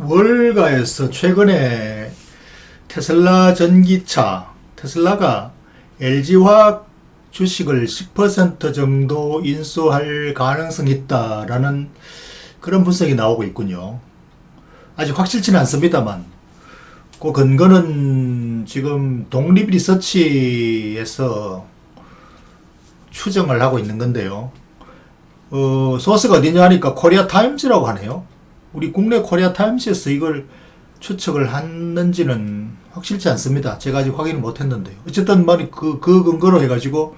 월가에서 최근에 테슬라 전기차, 테슬라가 LG화학 주식을 10% 정도 인수할 가능성이 있다라는 그런 분석이 나오고 있군요. 아직 확실치는 않습니다만, 그 근거는 지금 독립리서치에서 추정을 하고 있는 건데요. 소스가 어디냐 하니까 코리아타임즈라고 하네요. 우리 국내 코리아타임즈에서 이걸 추측을 했는지는 확실치 않습니다. 제가 아직 확인을 못했는데요. 어쨌든 그 근거로 해가지고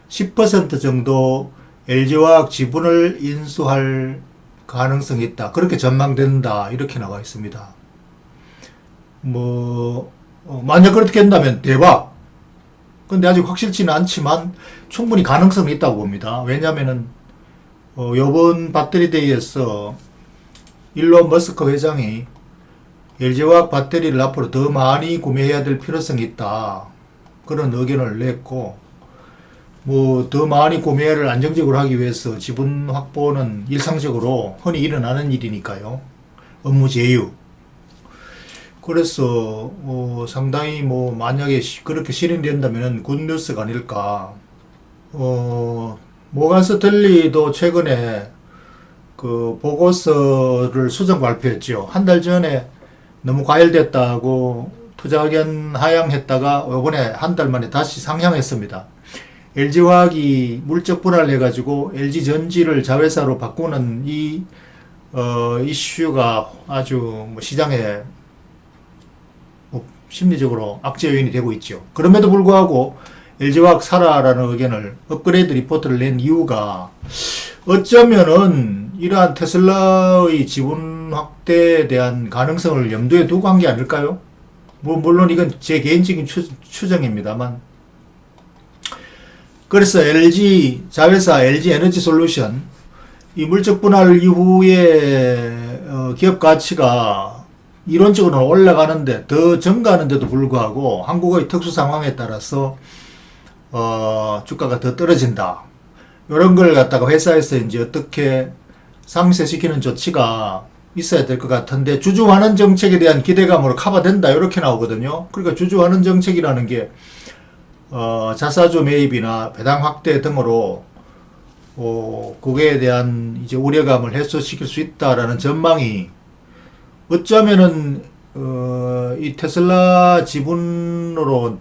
10% 정도 LG화학 지분을 인수할 가능성이 있다. 그렇게 전망된다. 이렇게 나와 있습니다. 만약 그렇게 된다면 대박. 근데 아직 확실치는 않지만 충분히 가능성이 있다고 봅니다. 왜냐면은 요번 배터리 데이에서 일론 머스크 회장이 LG화학 배터리를 앞으로 더 많이 구매해야 될 필요성이 있다. 그런 의견을 냈고, 더 많이 구매를 안정적으로 하기 위해서 지분 확보는 일상적으로 흔히 일어나는 일이니까요. 업무 제휴. 그래서 상당히 만약에 그렇게 실현된다면 굿뉴스가 아닐까. 모간 스탠리도 최근에 그 보고서를 수정 발표했죠. 한 달 전에 너무 과열됐다고 투자 의견 하향했다가 이번에 한 달 만에 다시 상향했습니다. LG화학이 물적 분할을 해가지고 LG전지를 자회사로 바꾸는 이 이슈가 아주 시장에 심리적으로 악재 요인이 되고 있죠. 그럼에도 불구하고 LG화학 사라라는 의견을 업그레이드 리포트를 낸 이유가 어쩌면은 이러한 테슬라의 지분 확대에 대한 가능성을 염두에 두고 한 게 아닐까요? 물론 이건 제 개인적인 추정입니다만. 그래서 자회사 LG에너지솔루션 이 물적 분할 이후에 기업 가치가 이론적으로는 올라가는데 더 증가하는데도 불구하고 한국의 특수 상황에 따라서 주가가 더 떨어진다. 이런 걸 갖다가 회사에서 이제 어떻게 상쇄시키는 조치가 있어야 될 것 같은데, 주주환원 정책에 대한 기대감으로 커버된다. 이렇게 나오거든요. 그러니까 주주환원 정책이라는 게 자사주 매입이나 배당 확대 등으로 그거에 대한 이제 우려감을 해소시킬 수 있다라는 전망이 어쩌면은 이 테슬라 지분으로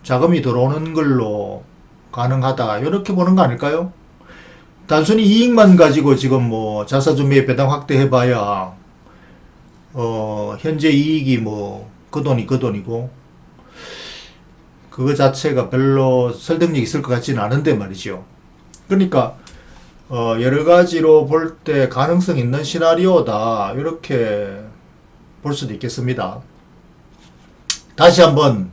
자금이 들어오는 걸로 가능하다. 이렇게 보는 거 아닐까요? 단순히 이익만 가지고 지금 자사주 매입 배당 확대해봐야 현재 이익이 그 돈이 그 돈이고 그거 자체가 별로 설득력이 있을 것 같지는 않은데 말이죠. 그러니까 여러 가지로 볼 때 가능성 있는 시나리오다. 이렇게 볼 수도 있겠습니다. 다시 한번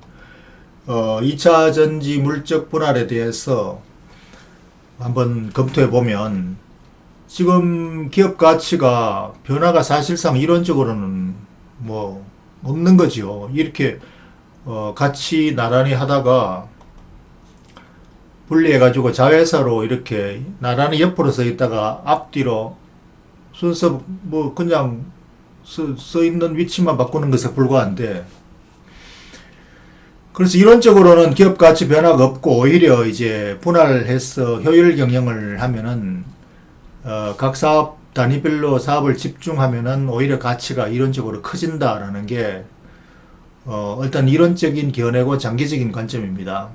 2차 전지 물적 분할에 대해서 한번 검토해 보면 지금 기업 가치가 변화가 사실상 이론적으로는 없는 거죠. 이렇게 같이 나란히 하다가 분리해 가지고 자회사로 이렇게 나란히 옆으로 서 있다가 앞뒤로 순서 그냥 서 있는 위치만 바꾸는 것에 불과한데, 그래서 이론적으로는 기업 가치 변화가 없고 오히려 이제 분할해서 효율 경영을 하면은 각 사업 단위별로 사업을 집중하면은 오히려 가치가 이론적으로 커진다라는 게 일단 이론적인 견해고 장기적인 관점입니다.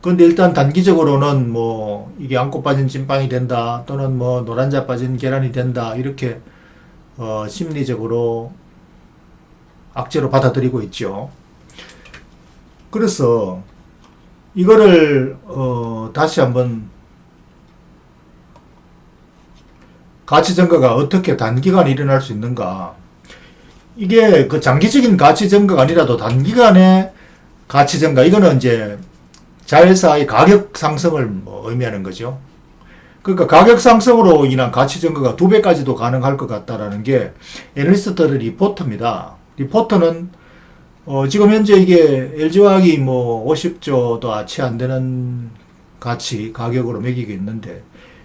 그런데 일단 단기적으로는 이게 안고 빠진 찐빵이 된다, 또는 노란자 빠진 계란이 된다, 이렇게 심리적으로 악재로 받아들이고 있죠. 그래서 이거를 다시 한번 가치 증가가 어떻게 단기간에 일어날 수 있는가. 이게 그 장기적인 가치 증가가 아니라도 단기간에 가치 증가, 이거는 이제 자회사의 가격 상승을 의미하는 거죠. 그러니까 가격 상승으로 인한 가치 증가가 2배까지도 가능할 것 같다라는 게 애널리스트들의 리포트입니다. 리포트는 지금 현재 이게 LG화학이 50조도 채 안 되는 가격으로 매기고 있는데,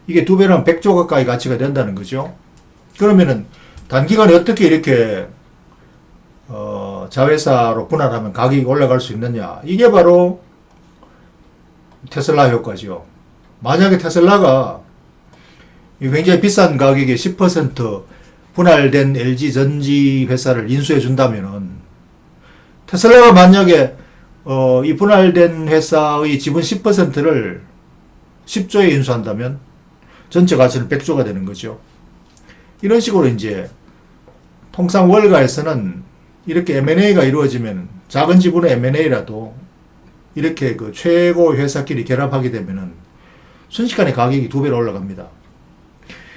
이게 2배라면 100조 가까이 가치가 된다는 거죠. 그러면은 단기간에 어떻게 이렇게 자회사로 분할하면 가격이 올라갈 수 있느냐. 이게 바로 테슬라 효과죠. 만약에 테슬라가 굉장히 비싼 가격에 10% 분할된 LG 전지 회사를 인수해 준다면은, 테슬라가 만약에 이 분할된 회사의 지분 10%를 10조에 인수한다면 전체 가치는 100조가 되는 거죠. 이런 식으로 이제 통상 월가에서는 이렇게 M&A가 이루어지면, 작은 지분의 M&A라도 이렇게 그 최고 회사끼리 결합하게 되면은 순식간에 가격이 2배로 올라갑니다.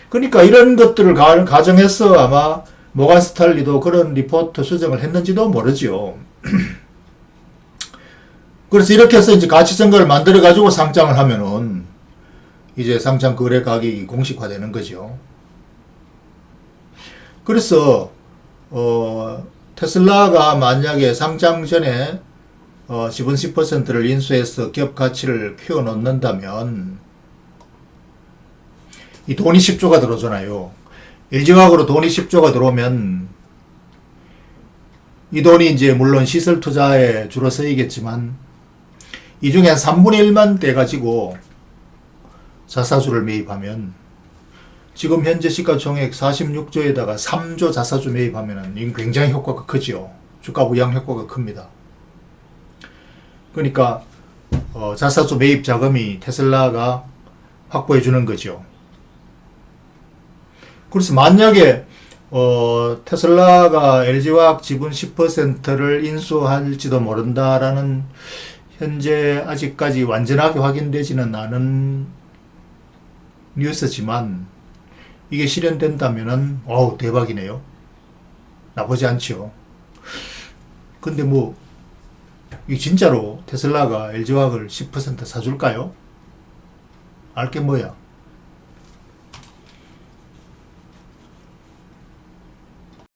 그러니까 이런 것들을 가정해서 아마 모간 스탈리도 그런 리포트 수정을 했는지도 모르죠. 그래서 이렇게 해서 이제 가치증가를 만들어 가지고 상장을 하면은 이제 상장 거래 가격이 공식화되는 거죠. 그래서 테슬라가 만약에 상장 전에 지분 10%를 인수해서 기업 가치를 키워 놓는다면 이 돈이 10조가 들어오잖아요. LG화학으로 돈이 10조가 들어오면 이 돈이 이제 물론 시설 투자에 주로 쓰이겠지만 이 중에 한 3분의 1만 떼가지고 자사주를 매입하면, 지금 현재 시가총액 46조에다가 3조 자사주 매입하면 굉장히 효과가 크죠. 주가 부양 효과가 큽니다. 그러니까 자사주 매입 자금이 테슬라가 확보해 주는 거죠. 그래서 만약에 테슬라가 LG화학 지분 10%를 인수할지도 모른다라는, 현재 아직까지 완전하게 확인되지는 않은 뉴스지만, 이게 실현된다면은 대박이네요. 나쁘지 않죠. 근데 뭐 이 진짜로 테슬라가 LG화학을 10% 사줄까요? 알게 뭐야.